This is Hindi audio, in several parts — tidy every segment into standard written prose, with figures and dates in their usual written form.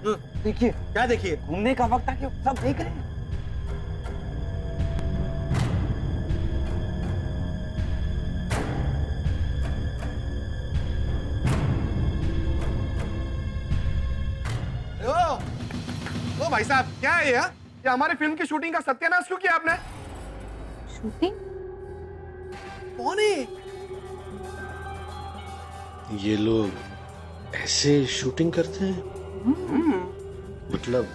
देखिए क्या देखिए? घूमने का वक्त आ गया, सब देख रहे हैं। ओ भाई साहब, क्या है ये हमारी फिल्म की शूटिंग का सत्यानाश क्यों किया आपने? शूटिंग? कौन है? ये लोग ऐसे शूटिंग करते हैं? मतलब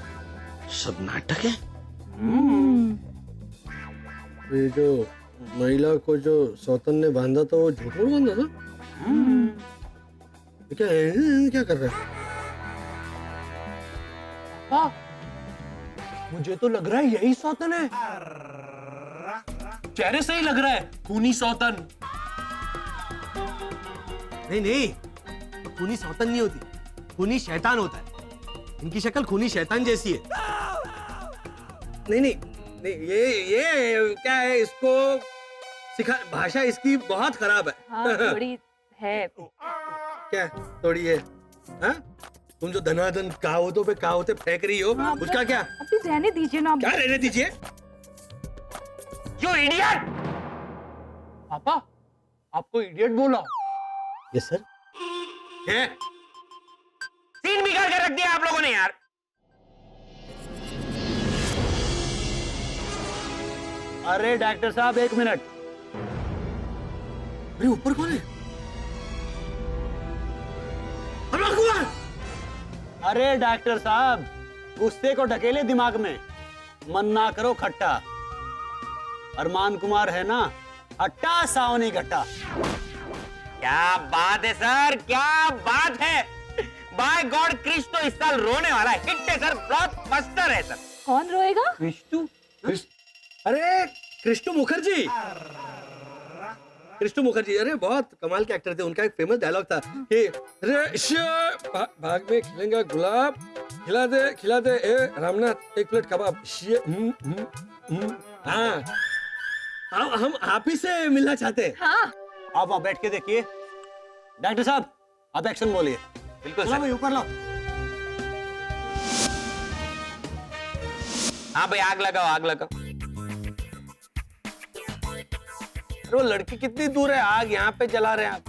सब नाटक है? ये जो महिला को जो सौतन ने बांधा था वो झूठ में बांधा ना? ये क्या कर रहा है? मुझे तो लग रहा है यही सौतन है। चेहरे से ही लग रहा है, खूनी सौतन। नहीं नहीं, तो खूनी सौतन नहीं होती, खूनी शैतान होता है। इनकी शक्ल खूनी शैतान जैसी है। नहीं नहीं नहीं, ये क्या है, इसको सिखा, भाषा इसकी बहुत खराब है। हाँ थोड़ी है। क्या थोड़ी है? हाँ? तुम जो धनाधन कहावतों पे कहावतें फेंक रही हो, हाँ, उसका क्या? अभी रहने दीजिए ना। क्या रहने दीजिए? You idiot! पापा, आपको इडियट बोला? Yes sir. है? सीन बिगाड़ के रख दिया आप लोगों ने यार। अरे डॉक्टर साहब एक मिनट। अरे ऊपर कौन है? अमर कुमार! अरे डॉक्टर साहब, गुस्से को ढकेले दिमाग में, मन ना करो खट्टा। अरमान कुमार है ना, हट्टा सावनी घट्टा। क्या बात है सर, क्या बात है। बाय गॉड, क्रिश तो इस साल रोने वाला है। हिट है सर, ब्लॉकबस्टर है सर। कौन रोएगा? विष्णु? अरे कृष्ण मुखर्जी, कृष्ण मुखर्जी, अरे बहुत कमाल के एक्टर थे। उनका एक फेमस डायलॉग था कि भाग में खिलेगा गुलाब, खिला दे ए रामनाथ एक प्लेट कबाब। हाँ, हम आप ही से मिलना चाहते हैं। हाँ आप वहां बैठ के देखिए। डॉक्टर साहब आप एक्शन बोलिए। बिल्कुल चलो सर। भाई ऊपर लो। हाँ भाई, आग लगाओ, आग लगाओ। वो लड़की कितनी दूर है? आग यहाँ पे जला रहे हैं आप।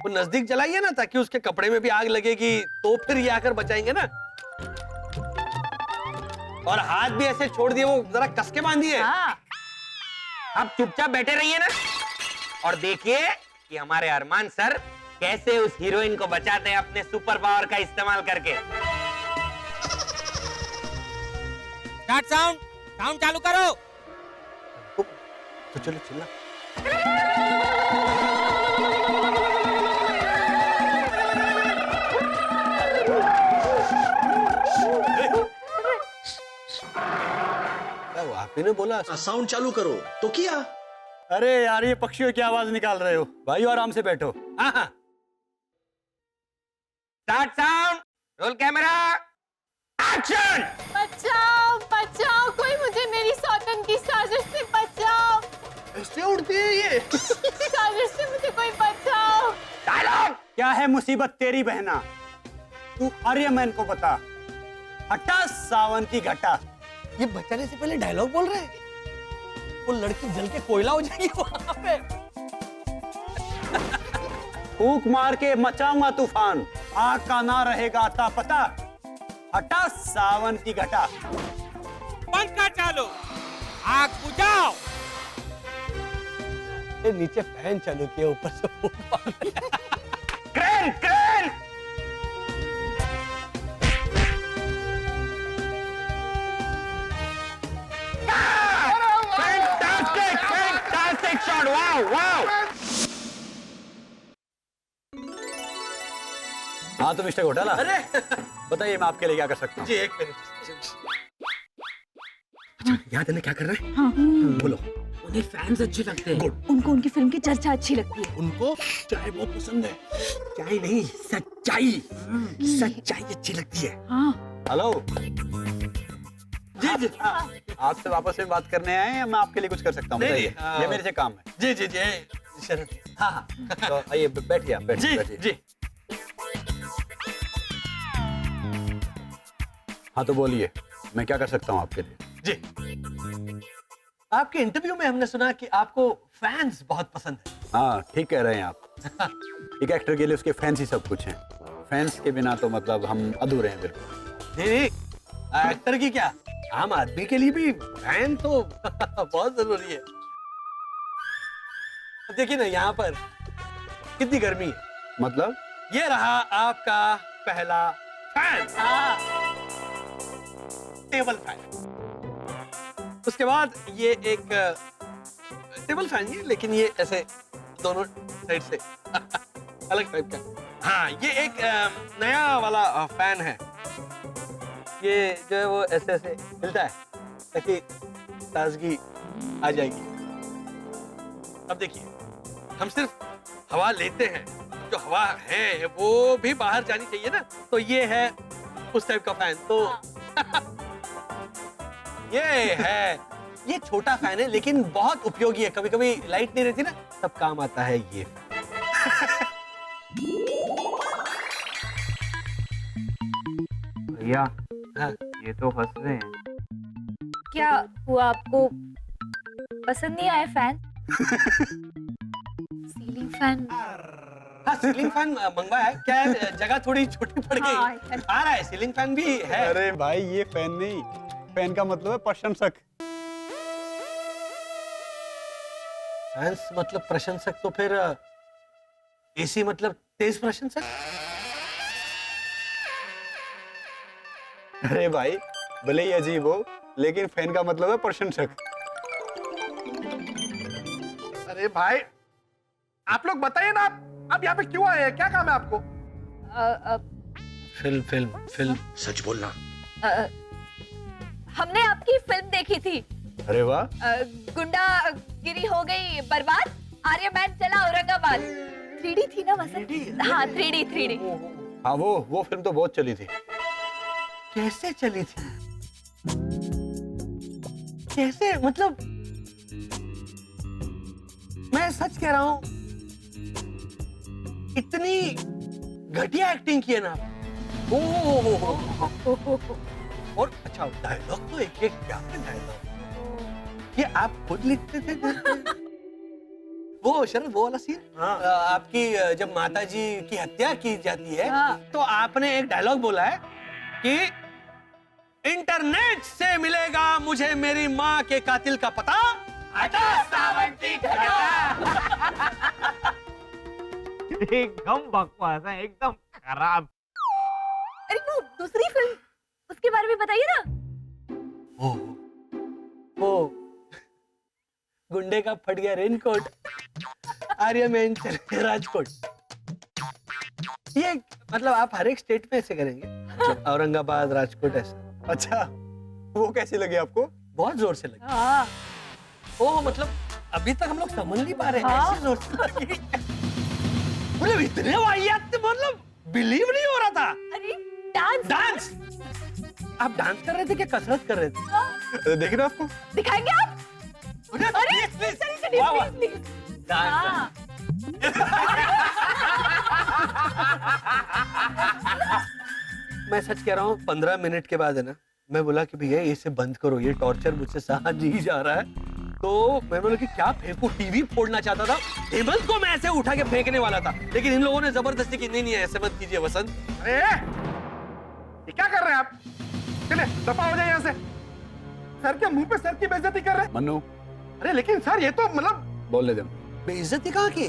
वो नजदीक जलाइए ना, ताकि उसके कपड़े में भी आग लगेगी, तो फिर ये आकर बचाएंगे ना। और हाथ भी ऐसे छोड़ दिए, वो जरा कस के बांधिए। हाँ। आप चुपचाप बैठे रहिए ना, और देखिए कि हमारे अरमान सर कैसे उस हीरोइन को बचाते हैं अपने सुपर पावर का इस्तेमाल करके। स्टार्ट साउंड, साउंड चालू करो। तो चलो चिल्ला। क्या वो आप ही ने बोला? साउंड चालू करो तो किया। अरे यार ये पक्षियों की आवाज निकाल रहे हो भाई, आराम से बैठो। हाँ हाँ। Start sound, roll camera, action. बचाओ बचाओ, कोई मुझे मेरी सौतन की साजिश से बचाओ। ऐसे उड़ती है ये? साजिश से मुझे कोई बचाओ। डायलॉग। क्या है मुसीबत तेरी बहना, तू आर्यमैन को बता, हट्टा सावन की घटा। ये बचाने से पहले डायलॉग बोल रहे हैं। वो लड़की जल के कोयला हो जाएगी वहां पे। फूंक मार के मचाऊंगा तूफान, आग का ना रहेगा अता पता, हटा सावन की घटा। पंखा चालू, आग बुझाओ। ये नीचे फैन चालू किया, ऊपर से crane, crane. Fantastic, fantastic shot, wow wow. हाँ तो मिस्टर घोटाला, अरे बताइए मैं आपके लिए क्या कर सकता हूँ। जी एक मिनट। अच्छा याद है ना क्या कर रहे हैं? हाँ। बोलो। उन्हें फैंस अच्छे लगते हैं। गुड। उनको उनकी फिल्म की चर्चा अच्छी लगती है। उनको चाय बहुत पसंद है। चाय नहीं, सच्चाई। सच्चाई अच्छी लगती है। हाँ। हेलो, जी जी। आपसे वापस में बात करने आए हैं या मैं आपके लिए कुछ कर सकता हूँ? नहीं, बताइए, नहीं, ये मेरे से काम है। जी जी जी शरद। हाँ हाँ। तो आइए बैठिए आप, जी बैठिए। जी। हाँ तो बोलिए, मैं क्या कर सकता हूँ आपके लिए? जी, आपके इंटरव्यू में हमने सुना कि आपको फैंस बहुत पसंद है। हाँ ठीक कह रहे हैं आप। एक एक्टर के लिए उसके फैंस ही सब कुछ हैं। फैंस के बिना तो मतलब हम अधूरे हैं बिल्कुल। नहीं, एक्टर की क्या, आम आदमी के लिए भी फैन तो बहुत जरूरी है। अब देखिए ना, यहाँ पर कितनी गर्मी है। मतलब? ये रहा आपका पहला फैन, टेबल फैन। उसके बाद ये एक टेबल फैन ही, लेकिन ये ऐसे दोनों साइड से अलग टाइप का। हाँ, ये एक नया वाला फैन है। ये जो है वो ऐसे ऐसे हिलता है ताकि ताजगी आ जाएगी। अब देखिए, हम सिर्फ हवा लेते हैं, जो हवा है वो भी बाहर जानी चाहिए ना, तो ये है उस टाइप का फैन। तो ये है, ये छोटा फैन है लेकिन बहुत उपयोगी है। कभी कभी लाइट नहीं रहती ना, तब काम आता है ये। भैया हाँ, ये तो हंस रहे हैं। क्या हुआ, आपको पसंद नहीं आया फैन? Ceiling fan. हाँ, सीलिंग फैन मंगवाया है। क्या है, जगह थोड़ी छोटी पड़ गई। हाँ, आ रहा है, सीलिंग फैन भी है। अरे भाई ये फैन नहीं, फैन का मतलब है प्रशंसक। फैंस मतलब प्रशंसक, तो फिर एसी मतलब तेज प्रशंसक। अरे भाई भले ही अजीब हो, लेकिन फैन का मतलब है प्रशंसक। अरे भाई, आप लोग बताइए ना, आप यहाँ पे क्यों आए हैं? क्या काम है आपको? फिल्म। सच बोलना। हमने आपकी फिल्म देखी थी। अरे वाह, गुंडा गिरी हो गई बर्बाद, आर्यमैन चला औरंगाबाद। 3D थी ना वसंत? हाँ, 3D। हाँ वो फिल्म तो बहुत चली थी। कैसे चली थी? कैसे, मतलब मैं सच कह रहा हूं, इतनी घटिया एक्टिंग की है ना। और अच्छा, डायलॉग तो एक क्या डायलॉग, ये आप खुद लिखते थे? वो शरद, वो वाला सीन, आपकी जब माताजी की हत्या की जाती है, तो आपने एक डायलॉग बोला है कि इंटरनेट से मिलेगा मुझे मेरी माँ के कातिल का पता, हटा सावंती एकदम बकवास है, एकदम खराब। अरे वो दूसरी फिल्म, उसके बारे में बताइए ना। वो गुंडे का फट गया रेनकोट, आर्यमैन चले राजकोट। ये मतलब आप हर एक स्टेट में ऐसे करेंगे, मतलब औरंगाबाद, राजकोट, ऐसा। अच्छा, वो कैसी लगी आपको? बहुत जोर से लगी। हाँ। ओ मतलब अभी तक हम लोग समझ नहीं पा रहे हैं, हाँ। ऐसी जोर से लगी। मतलब इतने वाहियात, मतलब बिलीव नहीं हो रहा था। अरे डांस। आप डांस कर रहे थे क्या कसरत कर रहे थे? देख रहे हो आपको? दिखाएंगे आप? अरे चलिए, वाह, वाह। प्लीज। डांस। हाँ। मैं सच कह रहा हूँ, 15 मिनट के बाद है ना, मैं बोला कि भैया इसे बंद करो, ये टॉर्चर मुझसे सहा नहीं जा रहा है। तो मैं बोला कि क्या फेंकू, टीवी फोड़ना चाहता था, हेमंत को मैं ऐसे उठा के फेंकने वाला था, लेकिन इन लोगों ने जबरदस्ती की, नहीं ऐसे मत कीजिए वसंत। अरे ये क्या कर रहे हैं आप? चले दफा हो जाए यहाँ से। सर के मुंह पे सर की बेइज्जती कर रहे हैं। मन्नू अरे लेकिन सर, ये तो मतलब बोल दे। बेइज्जती कहाँ की?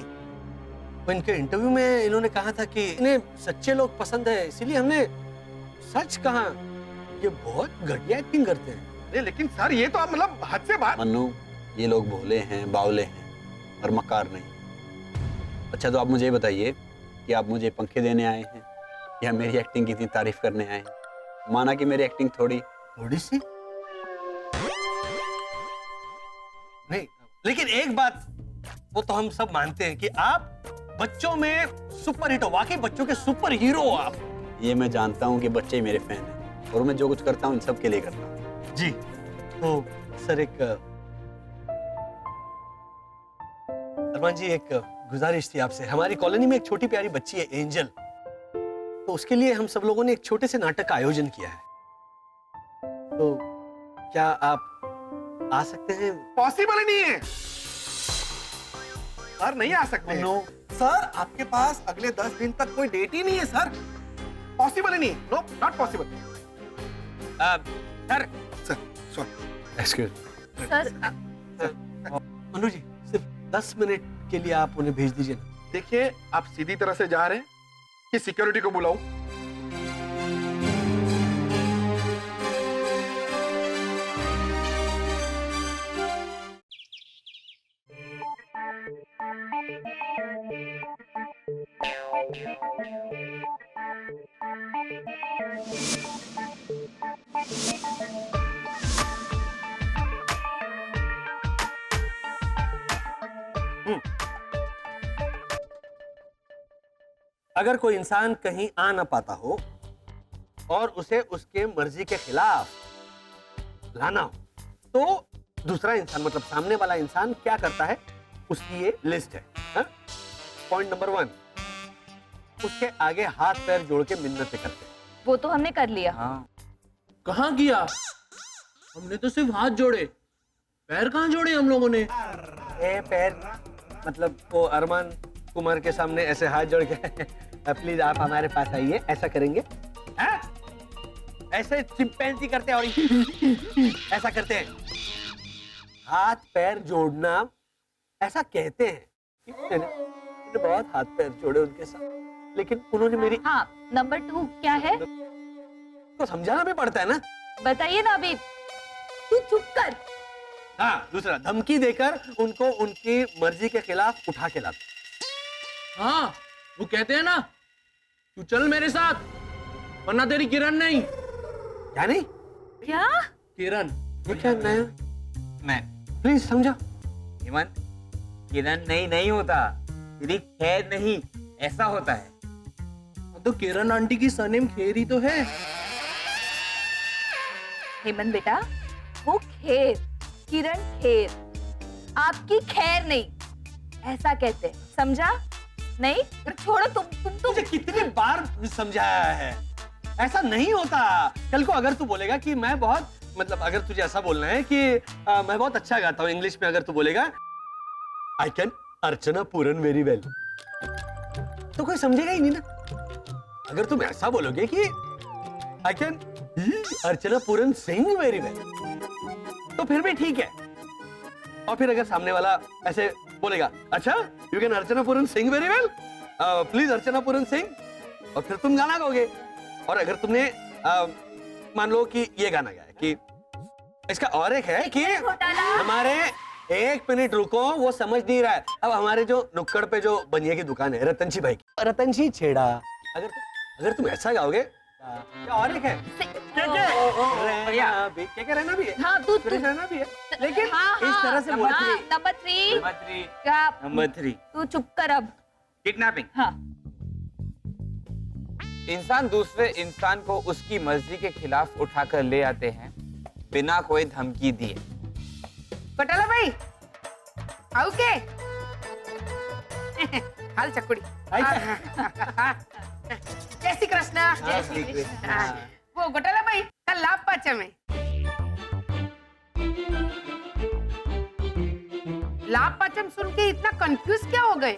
इनके इंटरव्यू में इन्होंने कहा था कि इन्हें सच्चे लोग पसंद है, इसीलिए हमने सच कहा। ये बहुत घटिया एक्टिंग करते हैं। अरे लेकिन सर, ये तो आप मतलब हद से बाहर। मन्नू, ये लोग भोले हैं, बावले हैं और मक्कार नहीं। अच्छा तो आप मुझे ये बताइए कि आप मुझे पंखे देने आए हैं या मेरी एक्टिंग की इतनी तारीफ करने आए हैं? माना कि मेरी एक्टिंग थोड़ी सी नहीं, लेकिन एक बात वो तो हम सब मानते हैं कि आप बच्चों में सुपर हिट हो, वाकई बच्चों के सुपर हीरो हो आप। ये मैं जानता हूँ कि बच्चे ही मेरे फैन हैं और मैं जो कुछ करता हूँ इन सब के लिए करता हूँ। जी तो सर, एक अरमान जी, एक गुजारिश थी आपसे। हमारी कॉलोनी में एक छोटी प्यारी बच्ची है, एंजल, तो उसके लिए हम सब लोगों ने एक छोटे से नाटक का आयोजन किया है। तो क्या आप आ सकते हैं? पॉसिबल ही नहीं है सर, नहीं आ सकते हैं। नो सर आपके पास अगले 10 दिन तक कोई डेट ही नहीं है सर, पॉसिबल ही नहीं, no not possible. Sir sir sorry. Excuse. Sir Manu ji, सिर्फ 10 मिनट के लिए आप उन्हें भेज दीजिए ना। देखिए आप सीधी तरह से जा रहे हैं कि सिक्योरिटी को बुलाऊं? अगर कोई इंसान कहीं आ ना पाता हो और उसे उसके मर्जी के खिलाफ लाना हो, तो दूसरा इंसान मतलब सामने वाला इंसान क्या करता है, उसकी ये लिस्ट है। पॉइंट नंबर 1, उसके आगे हाथ पैर जोड़ के मिन्नतें करते हैं। वो तो हमने कर लिया। कहाँ किया? हमने तो सिर्फ हाथ जोड़े, पैर कहाँ जोड़े हम लोगों ने? पैर मतलब वो अरमान कुमार के सामने ऐसे हाथ जोड़ के प्लीज आप हमारे पास आइए, ऐसा करेंगे। ऐसे चिंपैंजी करते हैं और ऐसा करते हैं। हाथ पैर जोड़ना ऐसा कहते हैं। मैंने बहुत हाथ पैर जोड़े उनके साथ, लेकिन उन्होंने मेरी हाँ, नंबर 2 क्या है? को समझाना भी पड़ता है ना। बताइए ना अभी। तू चुप कर। हाँ, दूसरा धमकी देकर उनको उनकी मर्जी के खिलाफ उठा के लाते। हाँ, वो कहते हैं ना, तू चल मेरे साथ वरना तेरी किरण नहीं। क्या नहीं? क्या? किरण। ये क्या नया? मैं प्लीज समझा। हेमंत, किरण नहीं होता, तेरी खैर नहीं, ऐसा होता है। तो किरण आंटी की सरनेम खेर ही तो है। हेमंत बेटा, वो खेर, किरण खेर, आपकी खैर नहीं, ऐसा कहते हैं, समझा? नहीं पर छोड़ो, तुम तुझे कितनी बार समझाया है, ऐसा नहीं होता। कल को अगर तू बोलेगा कि मैं बहुत मतलब अगर तुझे ऐसा बोलना है कि मैं बहुत अच्छा गाता हूँ इंग्लिश में, अगर तू बोलेगा I can Archana Puran very well, तो कोई समझेगा ही नहीं ना। अगर तुम ऐसा बोलोगे कि I can Archana Puran Singh very well, तो फिर भी ठीक है। और फिर अगर सामने वाला ऐसे बोलेगा, अच्छा you can Archana Puran Singh very well, please Archana Puran Singh, और फिर तुम गाना गाओगे। और अगर तुमने मान लो कि ये गाना गाया कि इसका और एक है कि हमारे 1 मिनट रुको, वो समझ नहीं रहा है। अब हमारे जो नुक्कड़ पे जो बनिए की दुकान है रतनजी भाई की, रतनजी छेड़ा, अगर तुम ऐसा गाओगे, क्या और एक है क्या रहना भी है, हाँ तू रहना भी है, लेकिन हाँ, इस तरह से बोल नंबर 3 क्या? नंबर 3 तू चुप कर अब। किडनैपिंग। हाँ, इंसान दूसरे इंसान को उसकी मर्जी के खिलाफ उठाकर ले आते हैं बिना कोई धमकी दिए। पटाला भाई आओ के हाल चकुड़ी। जय श्री कृष्ण। जय श्री कृष्ण। वो घोटाला भाई कल लाभ पाचा में लाभ पाचम सुन के इतना कंफ्यूज क्या हो गए?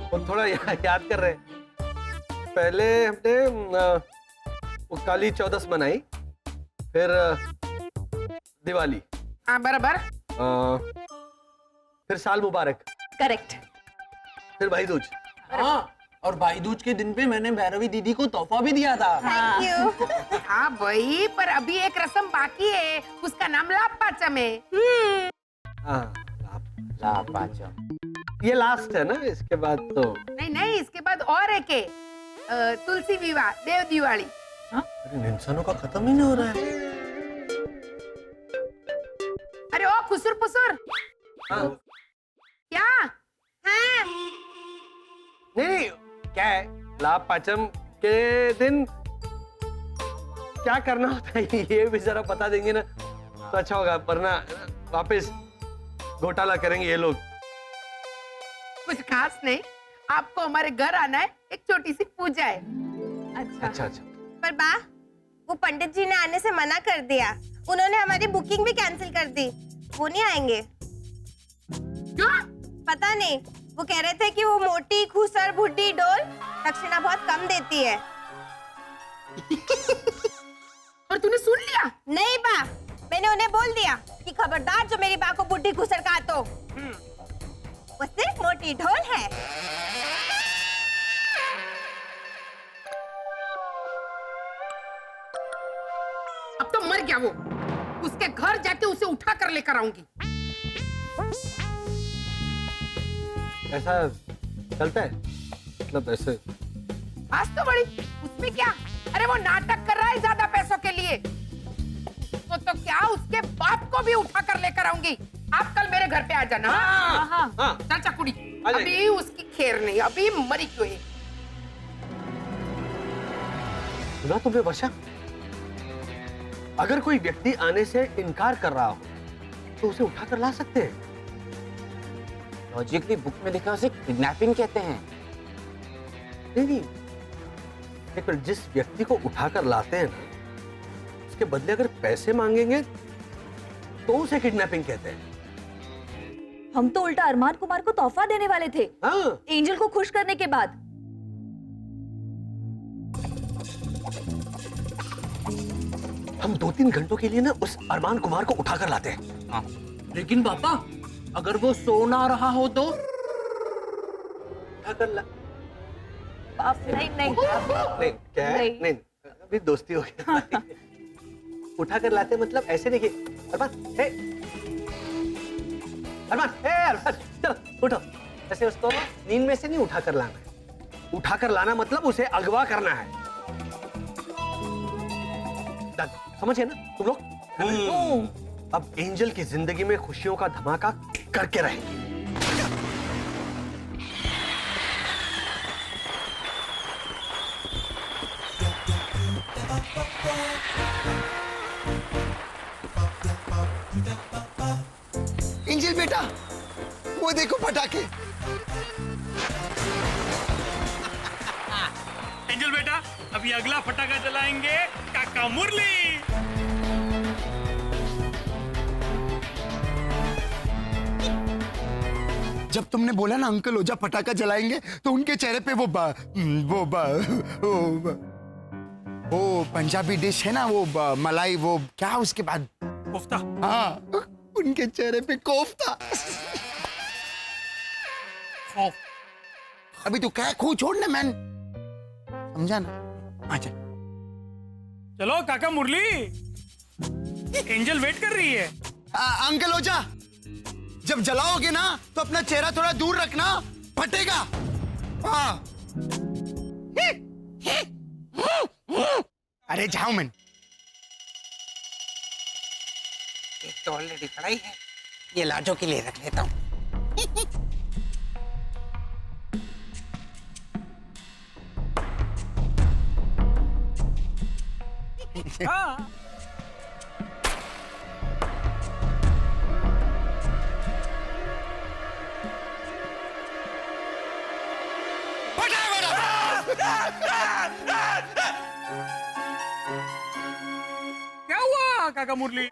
वो थोड़ा याद कर रहे हैं। पहले हमने वो काली चौदस मनाई, फिर दिवाली, हाँ बराबर। फिर साल मुबारक, करेक्ट। फिर भाई दूज। हाँ, और भाई दूज के दिन पे मैंने भैरवी दीदी को तोहफा भी दिया था। Thank you. हाँ भाई, पर अभी एक रस्म बाकी है, उसका नाम लाभ पाचम है। हाँ, लाभ पाचम ये लास्ट है ना, इसके बाद तो नहीं इसके बाद और एक है, तुलसी विवाह, देव दिवाली। अरे इंसानों का खत्म ही नहीं हो रहा है। अरे ओ खुसुर पुसुर हाँ। क्या? हाँ। नहीं क्या है, लाभ पाचम के दिन क्या करना होता है ये भी जरा बता देंगे ना तो अच्छा होगा, वरना वापस घोटाला करेंगे ये लोग। कुछ खास नहीं, आपको हमारे घर आना है, एक छोटी सी पूजा है। अच्छा अच्छा अच्छा। पर बा वो पंडित जी ने आने से मना कर दिया। उन्होंने हमारी बुकिंग भी कैंसिल कर दी। वो नहीं आएंगे। क्यों? पता नहीं, वो कह रहे थे कि वो मोटी खूसर बुढ़ी डोल दक्षिणा बहुत कम देती है। और तूने सुन लिया? नहीं बा, मैंने उन्हें बोल दिया कि खबरदार जो मेरी बा को बुढ़ी खूसर कहा तो वो सिर्फ मोटी ढोल है। अब तो मर गया वो। उसके घर जाके उसे उठा कर लेकर आऊंगी। ऐसा चलता है? मतलब ऐसे आज तो बड़ी उसमें क्या? अरे वो नाटक कर रहा है ज्यादा पैसों के लिए। तो क्या उसके बाप को भी उठा कर लेकर आऊंगी। आप कल मेरे घर पे आ जाना। हाँ। चल चकुड़ी, आ जाए। अभी उसकी खैर नहीं, अभी मरी क्यों है? सुना तुमने वर्षा? अगर कोई व्यक्ति आने से इनकार कर रहा हो तो उसे उठाकर ला सकते हैं। लॉजिकली बुक में लिखा उसे किडनैपिंग कहते हैं। नहीं, लेकिन जिस व्यक्ति को उठाकर लाते हैं ना, उसके बदले अगर पैसे मांगेंगे तो उसे किडनैपिंग कहते हैं। हम तो उल्टा अरमान कुमार को तोहफा देने वाले थे, हाँ। एंजल को खुश करने के बाद। हम 2-3 घंटों के लिए ना उस अरमान कुमार को उठाकर लाते हैं। हाँ। लेकिन पापा, अगर वो सो ना रहा हो तो? उठाकर ला। नहीं नहीं नहीं, क्या है? नहीं। अभी दोस्ती हो गई। उठाकर लाते मतलब ऐसे देखिए। अरमान, हे अरमान, चलो उठो। ऐसे उसको नींद में से नहीं उठाकर लाना है। उठाकर लाना मतलब उसे अगवा करना है। समझे ना तुम लोग? अब एंजल की जिंदगी में खुशियों का धमाका करके रहेंगे। एंजल बेटा, वो देखो पटाखे। एंजल बेटा, अभी अगला फटाका जलाएंगे काका मुरली। जब तुमने बोला ना अंकल ओझा पटाखा जलाएंगे तो उनके चेहरे पे वो पंजाबी डिश है ना, वो मलाई, वो क्या उसके बाद कोफ्ता। हाँ, उनके चेहरे पे कोफ्ता। अभी तो क्या खो छोड़ना मैन, समझा ना? अच्छा चलो काका मुरली, एंजल वेट कर रही है। अंकल ओझा, जब जलाओगे ना तो अपना चेहरा थोड़ा दूर रखना, फटेगा। हाँ। अरे जाओ मैं। एक तो ऑलरेडी पढ़ाई है, ये लाजो के लिए रख लेता हूँ। हाँ। क्या हुआ काका मुरली?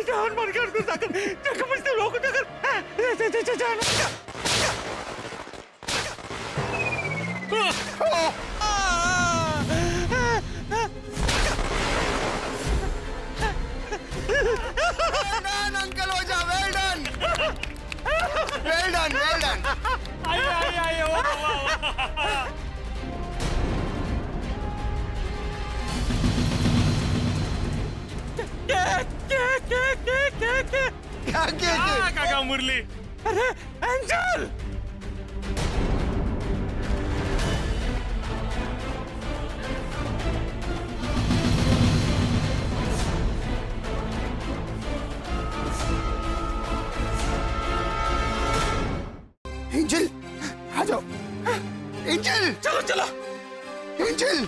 जान मर गया उनको जाकर जाकर मुझसे लोगों को जाकर जान uncle Ojha, well done, well done, well done. आइए क्या काका मुरली? अरे एंजल! एंजल, आ जाओ। एंजल, चलो चलो। एंजल।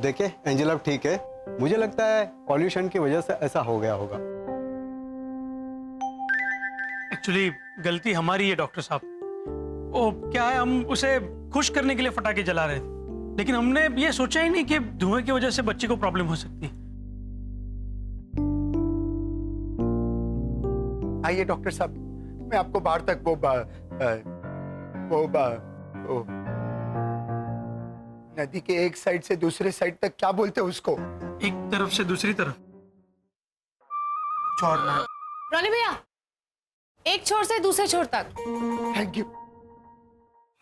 देखिए एंजल अब ठीक है, मुझे लगता है पॉल्यूशन की वजह से ऐसा हो गया होगा। एक्चुअली गलती हमारी है डॉक्टर साहब। वो क्या है, हम उसे खुश करने के लिए पटाखे जला रहे थे, लेकिन हमने ये सोचा ही नहीं कि धुएं की वजह से बच्चे को प्रॉब्लम हो सकती है। आइए डॉक्टर साहब, मैं आपको बाहर तक वो नदी के एक साइड से दूसरे साइड तक क्या बोलते हैं उसको? एक तरफ से दूसरी तरफ छोड़ना। रोनी भैया, एक छोर से दूसरे छोर तक। Thank you.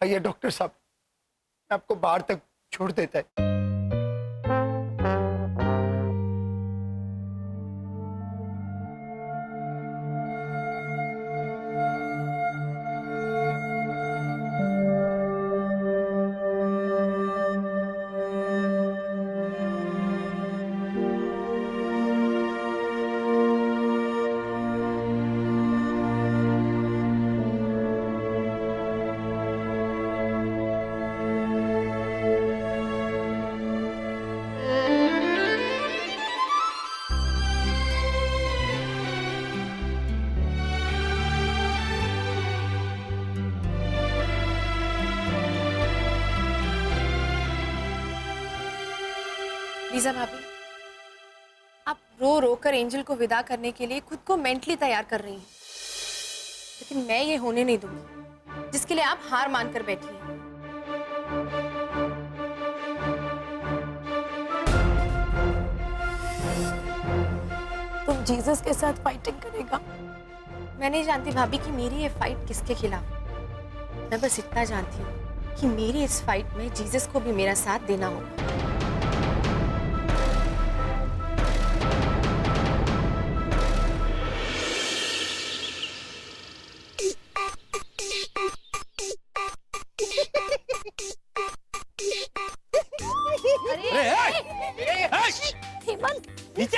आइए डॉक्टर साहब, मैं आपको बाहर तक छोड़ देता है। लीजा भाभी, आप रो रो कर एंजल को विदा करने के लिए खुद को मेंटली तैयार कर रही हैं, लेकिन मैं ये होने नहीं दूंगी जिसके लिए आप हार मानकर बैठी हैं। तुम जीसस के साथ फाइटिंग करेगा। मैं नहीं जानती भाभी कि मेरी ये फाइट किसके खिलाफ। मैं बस इतना जानती हूँ कि मेरी इस फाइट में जीसस को भी मेरा साथ देना होगा। नीचे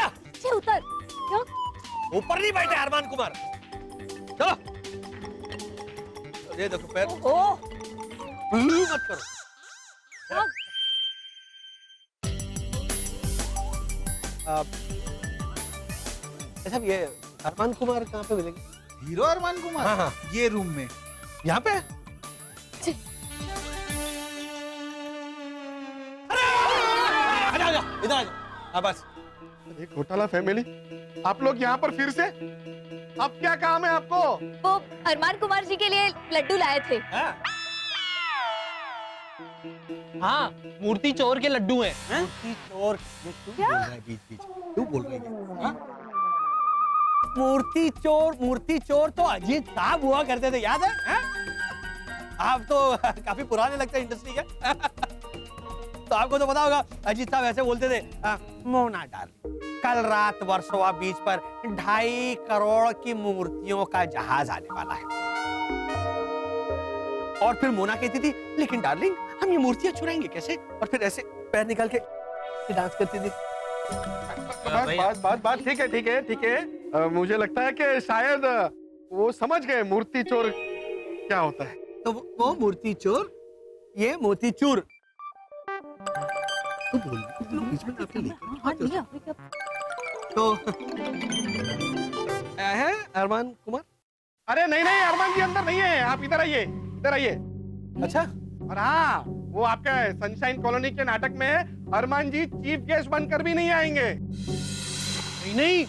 उतर। क्या? ऊपर नहीं बैठे अरमान कुमार, चलो। ये देखो पैर, मत करो। अच्छा ये अरमान कुमार कहाँ पे मिलेंगे? हीरो अरमान कुमार? हाँ हाँ, ये रूम में। यहाँ पे? इधर आ जाओ। हाँ बस। एक घोटाला फैमिली, आप लोग यहाँ पर फिर से? अब क्या काम है आपको? वो अरमान कुमार जी के लिए लड्डू लाए थे। हाँ, मूर्ति चोर के लड्डू हैं। मूर्ति चोर? ये क्यों बोल रहा है बीच-बीच? क्यों बोल रही है? हाँ? मूर्ति चोर तो अजीत साहब हुआ करते थे, याद है? हाँ? आप तो काफी पुराने लगते हैं इंडस्ट्री के। तो आपको तो पता होगा अजीत साहब ऐसे बोलते थे, मोना डार्लिंग, कल रात वर्सोवा बीच पर 2.5 करोड़ की मूर्तियों का जहाज आने वाला है। और फिर मोना कहती थी, लेकिन डार्लिंग हम ये मूर्तियां चुराएंगे कैसे? और फिर ऐसे पैर निकाल के डांस करती थी। बात ठीक है। मुझे लगता है कि शायद वो समझ गए मूर्ति चोर क्या होता है। तो वो मूर्ति चोर, ये मोती चूर। तो बोल बीच में आपने लेकर तो है अरमान कुमार? अरे नहीं अरमान जी अंदर नहीं है, आप इधर आइए, इधर आइए। अच्छा, और हाँ, वो आपका सनशाइन कॉलोनी के नाटक में अरमान जी चीफ गेस्ट बनकर भी नहीं आएंगे। नहीं,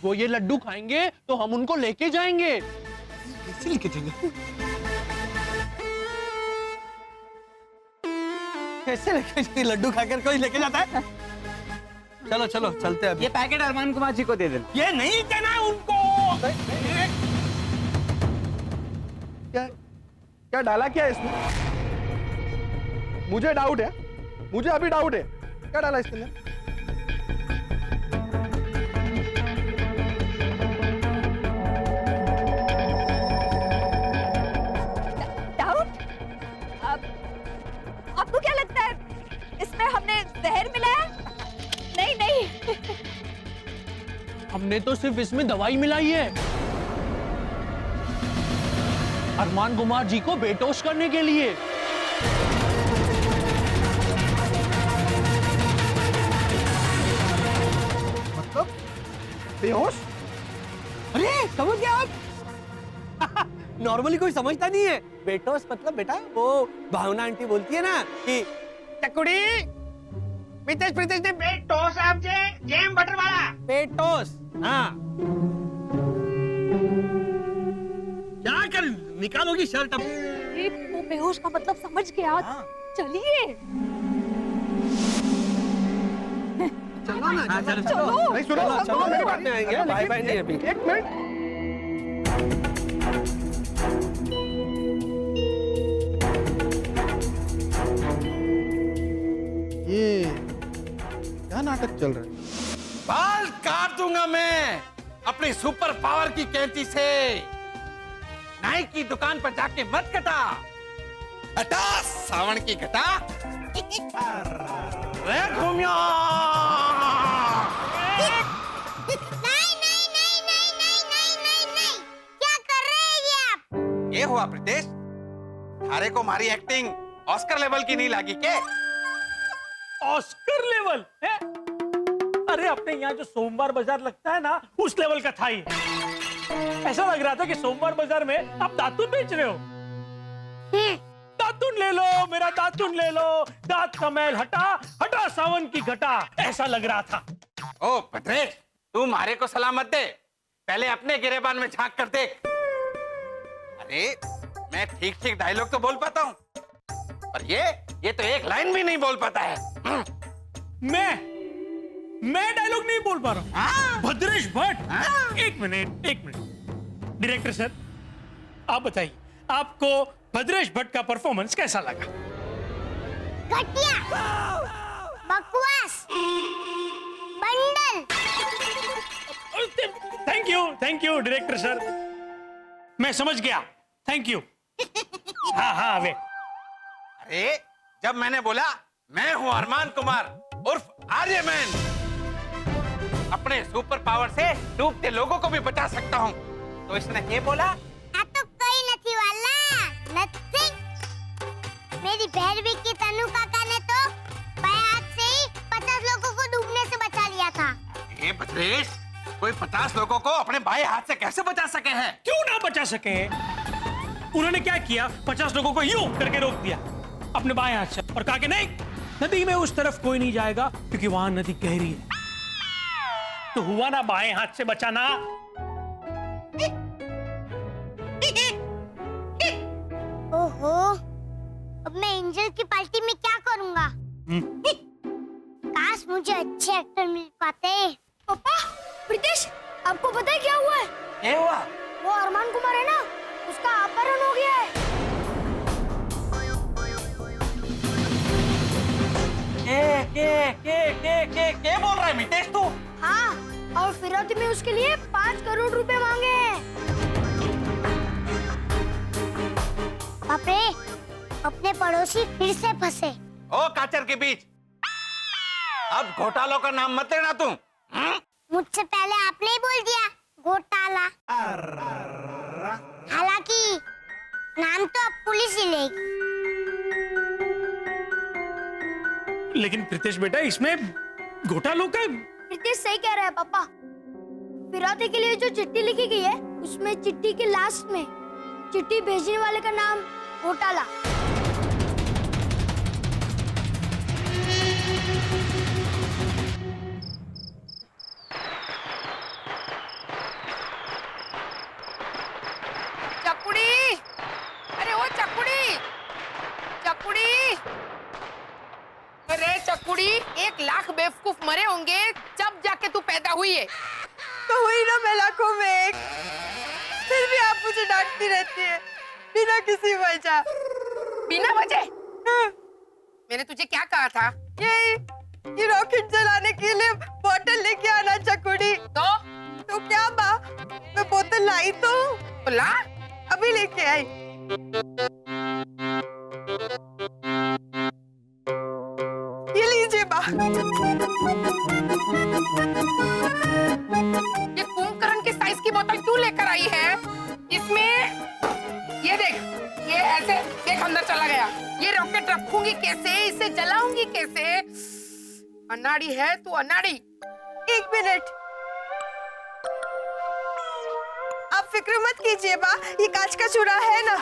वो ये लड्डू खाएंगे तो हम उनको लेके जाएंगे। कैसे लेके जाएंगे? कैसे लेके? लड्डू खाकर कोई लेके जाता है? चलो चलते हैं। ये पैकेट अरमान कुमार जी को दे देना। ये नहीं देना है उनको। क्या डाला क्या इसमें? मुझे डाउट है, मुझे अभी डाउट है, क्या डाला इसके अंदर? डाउट? आपको क्या लगता है इसमें हमने जहर मिलाया? नहीं। हमने तो सिर्फ इसमें दवाई मिलाई है, अरमान कुमार जी को बेहोश करने के लिए। बेहोश? अरे समझ गया आप? नॉर्मली कोई समझता नहीं है। बेटोस मतलब बेटा वो भावना आंटी बोलती है ना कि चकुड़ी मितेश प्रीतेश ने बेटोस आपसे जेम बटर वाला बेटोस। हाँ क्या कर निकालोगी शर्ट अब? वो बेहोश का मतलब समझ गया। चलिए चलो ना। हाँ, चलो चलो। नहीं सुनो चलो, सुनो, मेरी बाद में आएंगे, लेकिन बाय बाय नहीं अभी। एक मिनट। ये क्या नाटक चल रहा है? बाल काट दूंगा मैं अपनी सुपर पावर की कैंची से। नाई की दुकान पर जाके मत कटा, हटा सावन की घटा। रे घूमिया। क्या कर रहे हैं ये आप? ये हुआ प्रीतेश, थारे को हमारी एक्टिंग ऑस्कर लेवल की नहीं लगी के? ऑस्कर लेवल है? अरे अपने यहाँ जो सोमवार बाजार लगता है ना, उस लेवल का था ही। ऐसा लग रहा था कि सोमवार बाजार में आप दातुन बेच रहे हो। दातुन ले लो, मेरा दातुन ले लो, दांत का मैल हटा, हटा सावन की घटा, ऐसा लग रहा था। ओ प्रीतेश, तू मारे को सलामत दे, पहले अपने गिरेबान में झांक कर देख। अरे मैं ठीक ठीक डायलॉग तो बोल पाता हूँ, पर ये तो एक लाइन भी नहीं बोल पाता है। मैं डायलॉग नहीं बोल पा रहा हूँ। भद्रेश भट्ट, एक मिनट। डायरेक्टर सर, आप बताइए आपको भद्रेश भट्ट का परफॉर्मेंस कैसा लगा? घटिया, बकवास, bundle. Thank you director sir, मैं समझ गया, थैंक यू। हाँ वे। अरे जब मैंने बोला मैं हूं अरमान कुमार उर्फ आर्यमैन, अपने सुपर पावर से डूबते लोगों को भी बचा सकता हूं, तो इसने ये बोला तो कोई नहीं वाला, नथिंग। मेरी भैरवी की तनु काका ने तो बाएं हाथ से ही 50 लोगों को डूबने से बचा लिया था। ये भद्रेश, कोई 50 लोगों को अपने बाएं हाथ से कैसे बचा सके हैं? क्यों ना बचा सके? उन्होंने क्या किया, 50 लोगों को यूं करके रोक दिया अपने बाएं हाथ से और कहा कि नहीं, नदी में उस तरफ कोई नहीं जाएगा क्योंकि वहां नदी गहरी है। तो हुआ ना बाएं हाथ से बचाना। ओहो, अब मैं एंजल की पार्टी में क्या करूंगा? काश मुझे अच्छे एक्टर मिल पाते। पापा, प्रीतेश, आपको पता है क्या हुआ है? क्या हुआ? वो अरमान कुमार है ना, उसका अपहरण हो गया है। क्या बोल रहा है मितेश तू? हाँ, और फिरौती में उसके लिए 5 करोड़ रुपए मांगे हैं। बाप रे, अपने पड़ोसी फिर से फंसे। ओ काचर के बीच, अब घोटालों का नाम मत लेना तुम। मुझसे पहले आपने ही बोल दिया घोटाला। हालांकि नाम तो अब पुलिस ही लेगी। लेकिन प्रीतेश बेटा, इसमें घोटालों का। प्रीतेश सही कह रहा है पापा। फिरौती के लिए जो चिट्ठी लिखी गई है, उसमें चिट्ठी के लास्ट में चिट्ठी भेजने वाले का नाम घोटाला। चकुड़ी, अरे ओ चकुड़ी, चकुड़ी, अरे चकुड़ी, 1 लाख बेवकूफ मरे होंगे जब जाके तू पैदा हुई है। तो हुई ना मैं लाखों में एक, फिर भी आप मुझे डांटती रहती है बिना किसी वजह। बिना वजह? मैंने तुझे क्या कहा था? ये रॉकेट जलाने के लिए बोतल लेके आना चकुड़ी। तो क्या माँ, मैं बोतल लाई तो ला, अभी लेके आई। ये लीजिए माँ। ये कुंभकर्ण के साइज की बोतल क्यों लेकर आई है? इसमें ये देख, ये ऐसे देख अंदर चला गया। ये रॉकेट रखूंगी कैसे, इसे जलाऊंगी कैसे? अनाड़ी है तू, अनाड़ी। 1 मिनट, आप फिक्र मत कीजिए बा, ये कांच का चूरा है ना।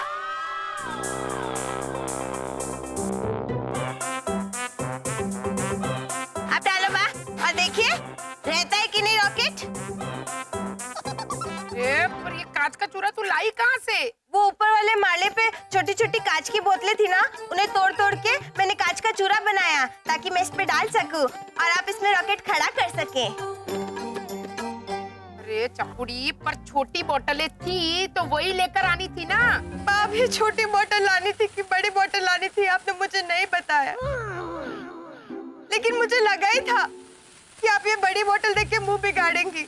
आप डालो बा और देखिए रहता है कि नहीं रॉकेट। पर ये कांच का चूरा तू लाई कहाँ से? वो ऊपर वाले माले पे छोटी छोटी कांच की बोतलें थी ना, उन्हें तोड़ तोड़ के मैंने कांच का चूरा बनाया ताकि मैं इस पे डाल सकूं और आप इसमें रॉकेट खड़ा कर सकें। अरे चपुड़ी, पर छोटी बोतलें थी तो वही लेकर आनी थी ना। बाप, ये छोटी बोतल लानी थी कि बड़ी बोतल लानी थी, आपने मुझे नहीं बताया। लेकिन मुझे लगा ही था कि आप ये बड़ी बोतल देख के मुंह बिगाड़ेंगी,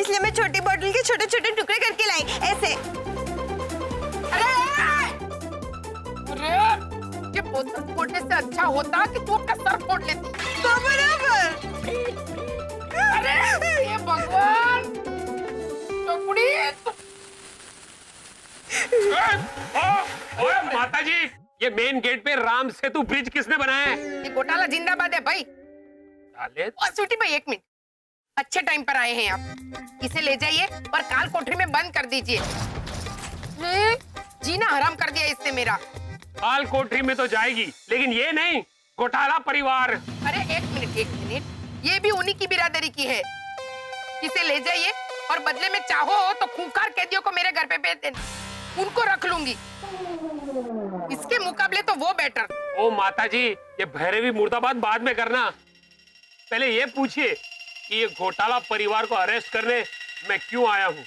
इसलिए मैं छोटी बोतल के छोटे छोटे टुकड़े करके लाई ऐसे। अरे ये बोतल फोड़ने से अच्छा होता कि तू अपना सर फोड़ लेती। तो बराबर। अरे ये भगवान, चपुड़ी ओए माताजी, ये मेन गेट पे राम सेतु ब्रिज किसने बनाया है? ये घोटाला जिंदाबाद है भाई। स्वीटी भाई एक मिनट, अच्छे टाइम पर आए हैं आप। इसे ले जाइए और काल कोठरी में बंद कर दीजिए। जीना हराम कर दिया इसने मेरा। काल कोठरी में तो जाएगी, लेकिन ये नहीं, घोटाला परिवार। अरे एक मिनट, ये भी उन्हीं की बिरादरी की है। इसे ले जाइए और बदले में चाहो तो खूंखार कैदियों को मेरे घर पे भेज देना, उनको रख लूंगी। इसके मुकाबले तो वो बेटर। ओ माताजी, ये भैरवी मुर्दाबाद बाद में करना, पहले ये पूछिए कि ये घोटाला परिवार को अरेस्ट करने मैं क्यों आया हूँ।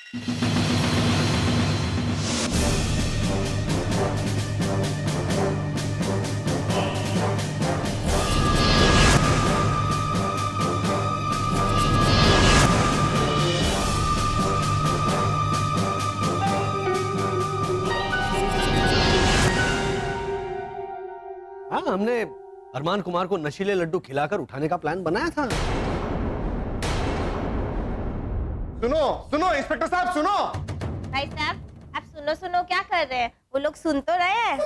हाँ, हमने अरमान कुमार को नशीले लड्डू खिलाकर उठाने का प्लान बनाया था। सुनो इंस्पेक्टर साहब, सुनो। भाई साहब, आप सुनो क्या कर रहे हैं? वो लोग सुन तो रहे हैं।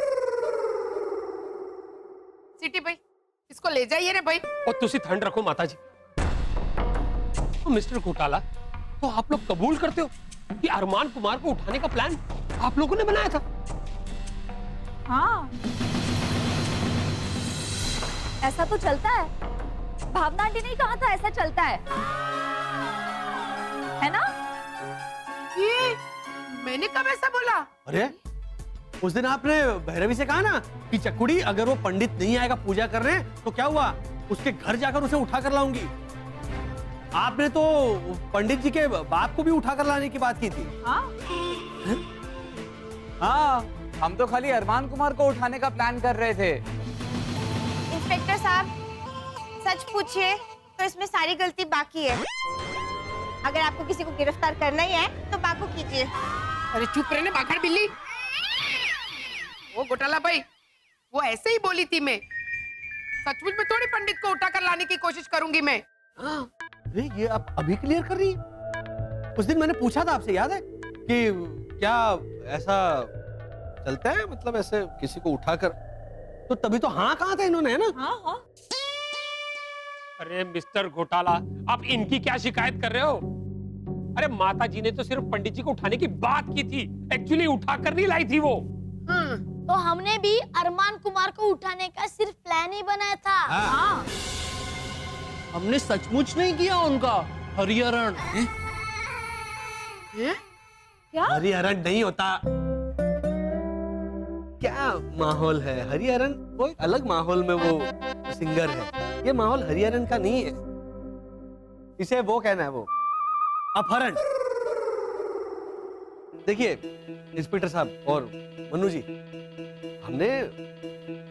सिटी भाई, इसको ले जाइए रे भाई। और तुसी ठंड रखो माताजी। तो मिस्टर घोटाला, तो आप लोग कबूल करते हो कि अरमान कुमार को उठाने का प्लान आप लोगों ने बनाया था? हाँ, ऐसा तो चलता है। भावना आंटी ने कहा था ऐसा चलता है ना? ये मैंने कब ऐसा बोला? अरे उस दिन आपने भैरवी से कहा ना कि चकुड़ी अगर वो पंडित नहीं आएगा पूजा करने तो क्या हुआ, उसके घर जाकर उसे उठा कर लाऊंगी। आपने तो पंडित जी के बाप को भी उठा कर लाने की बात की थी। हाँ, हम तो खाली अरमान कुमार को उठाने का प्लान कर रहे थे। इंस्पेक्टर साहब, सच पूछिए तो इसमें सारी गलती बाकी है। अगर आपको किसी को गिरफ्तार करना ही है तो बाकू कीजिए। अरे चुप रहने बाखड़ बिल्ली। वो घोटाला भाई, वो ऐसे ही बोली थी। मैं सचमुच में थोड़ी पंडित को उठाकर लाने की कोशिश करूंगी मैं। अरे ये आप अभी क्लियर कर रही है? उस दिन मैंने पूछा था आपसे, याद है कि क्या ऐसा चलता है, मतलब ऐसे किसी को उठाकर, तो तभी तो हाँ कहा था इन्होंने, है ना? हाँ। अरे मिस्टर घोटाला, आप इनकी क्या शिकायत कर रहे हो? अरे माता जी ने तो सिर्फ पंडित जी को उठाने की बात की थी, एक्चुअली उठाकर नहीं लाई थी वो। तो हमने भी अरमान कुमार को उठाने का सिर्फ प्लान ही बनाया था। हाँ। हमने सचमुच नहीं किया उनका हरिहरण। क्या? हरिहरण नहीं होता। क्या माहौल है, हरिहरन वो एक अलग माहौल में वो सिंगर है, ये माहौल हरिहरन का नहीं है। इसे वो कहना है, वो अपहरण। देखिए इंस्पेक्टर साहब और मनु जी, हमने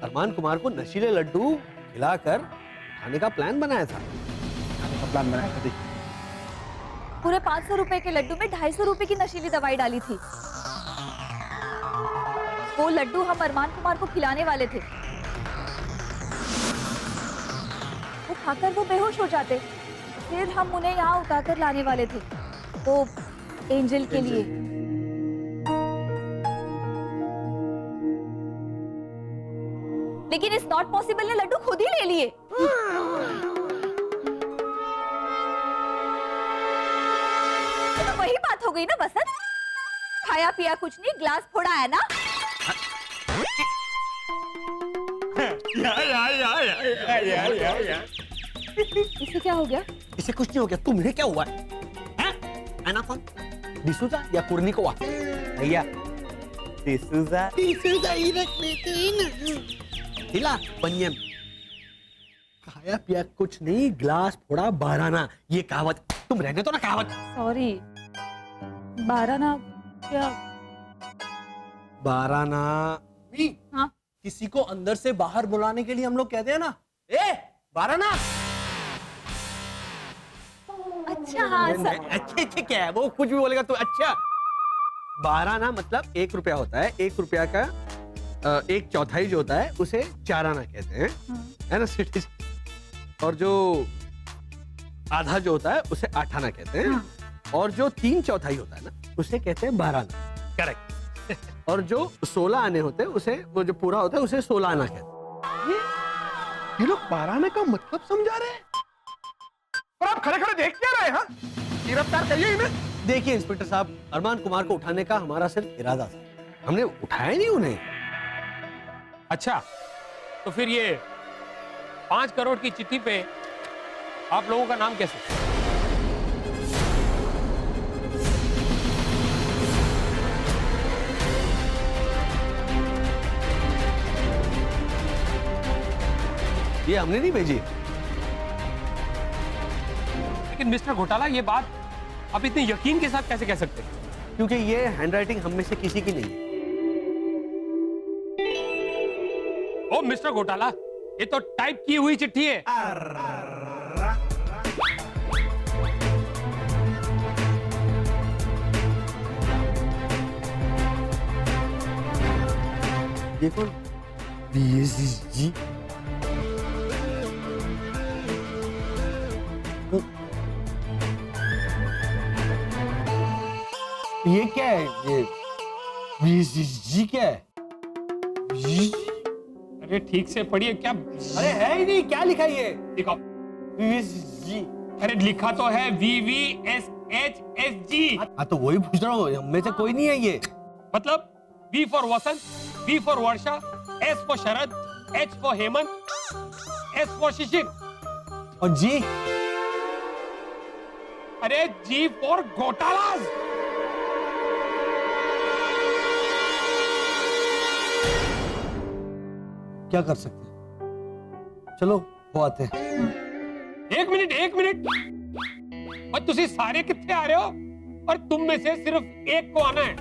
अरमान कुमार को नशीले लड्डू खिलाकर खाने का प्लान बनाया था। पूरे 500 रुपए के लड्डू में 250 रुपए की नशीली दवाई डाली थी। वो लड्डू हम अरमान कुमार को खिलाने वाले थे। वो खाकर वो बेहोश हो जाते, फिर हम उन्हें यहाँ उठाकर लाने वाले थे, वो एंजल के लिए। लेकिन इस नॉट पॉसिबल ने लड्डू खुद ही ले लिए। तो वही बात हो गई ना बसंत, खाया पिया कुछ नहीं, ग्लास फोड़ा है ना? इसे क्या हो गया? इसे कुछ नहीं हो गया, तुम्हें क्या हुआ है? आना कौन? डिसूजा या कुर्निकोवा? भैया डिसूजा ही रख लेते हैं ना। हिला पंजम। खाया पिया कुछ नहीं, ग्लास फोड़ा बाराना, ये कहावत तुम रहने तो ना कहावत। सॉरी, बाराना क्या? बाराना। हाँ? किसी को अंदर से बाहर बुलाने के लिए हम लोग कहते हैं ना, ए बाराना। अच्छा हाँ सर। अच्छे अच्छे क्या है, वो कुछ भी बोलेगा तो अच्छा। 12 आना मतलब 1 रुपया होता है। 1 रुपया का 1/4 जो होता है उसे 4 आना कहते हैं, है ना सिटी। और जो आधा जो होता है उसे 8 आना कहते हैं, और जो 3/4 होता है ना उसे कहते हैं 12 आना। करेक्ट। और जो 16 आने होते हैं उसे, वो जो पूरा होता है उसे 16 आना कहते हैं। ये लोग 12 आने का मतलब समझा रहे हैं और आप खड़े खड़े देख क्या रहे हैं? गिरफ्तार करिए इन्हें। देखिए इंस्पेक्टर साहब, अरमान कुमार को उठाने का हमारा सिर्फ इरादा था, हमने उठाया नहीं उन्हें। अच्छा, तो फिर ये 5 करोड़ की चिट्ठी पे आप लोगों का नाम कैसे? ये हमने नहीं भेजी। लेकिन मिस्टर घोटाला, ये बात आप इतने यकीन के साथ कैसे कह सकते हैं? क्योंकि ये हैंडराइटिंग हम में से किसी की नहीं है। ओ मिस्टर घोटाला, ये तो टाइप की हुई चिट्ठी है। ये कौन? जी। ये क्या है? ये जी क्या है? अरे ठीक से पढ़िए। क्या? अरे है ही नहीं, क्या लिखा है ये? लिखो। जी। अरे लिखा तो है VVSHSG। हाँ तो वही पूछ रहा हूँ, हम में से कोई नहीं है ये। मतलब V for Vasant, V for Varsha, S for Sharad, H for Hemant, S for Shishir, और जी? अरे G फॉर घोटालाज। क्या कर सकते हैं? चलो वो आते हैं। एक मिनट। और तुसी सारे कितने आ रहे हो? और तुम में से सिर्फ एक को आना है।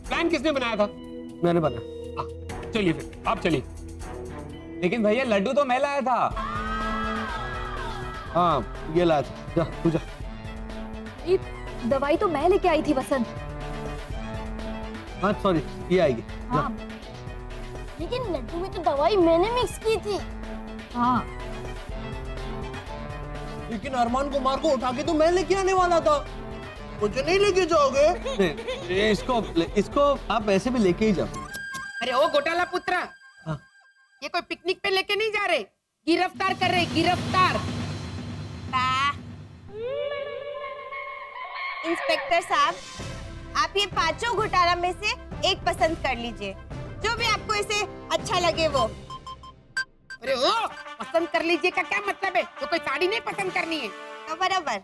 प्लान किसने बनाया था? मैंने बना। चलिए फिर आप चलिए। लेकिन भैया लड्डू तो मैं लाया था। हाँ ये लाया था, जा तू जा। ये दवाई तो मैं लेके आई थी वसंत। हाँ सॉरी, ये आएगी। हाँ। लेकिन लड्डू में तो दवाई मैंने मिक्स की थी। हाँ। लेकिन अरमान कुमार को उठा के तो मैं लेके आने वाला था, मुझे नहीं लेके जाओगे? नहीं, इसको आप ऐसे भी लेके ही जाओ। अरे ओ घोटाला पुत्रा, हाँ। ये कोई पिकनिक पे लेके नहीं जा रहे, गिरफ्तार कर रहे, गिरफ्तार। इंस्पेक्टर साहब, आप ये 5 घोटाला में से एक पसंद कर लीजिए, जो भी आपको इसे अच्छा लगे वो। अरे ओ, पसंद कर लीजिए का क्या मतलब है? तो कोई साड़ी नहीं पसंद करनी है? तो बराबर।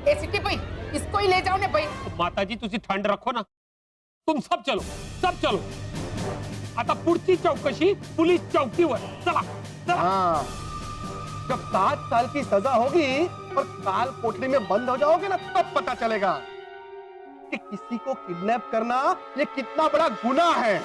ए सिटी भाई, इसको ही ले जाओ ना भाई। माता जी तुसी ठंड रखो ना, तुम सब चलो। आता पुढची चौकशी पुलिस चौकीवर। चला। हाँ, जब 7 साल की सजा होगी और काल कोठरी में बंद हो जाओगे ना, तब पता चलेगा कि किसी को किडनैप करना ये कितना बड़ा गुनाह है।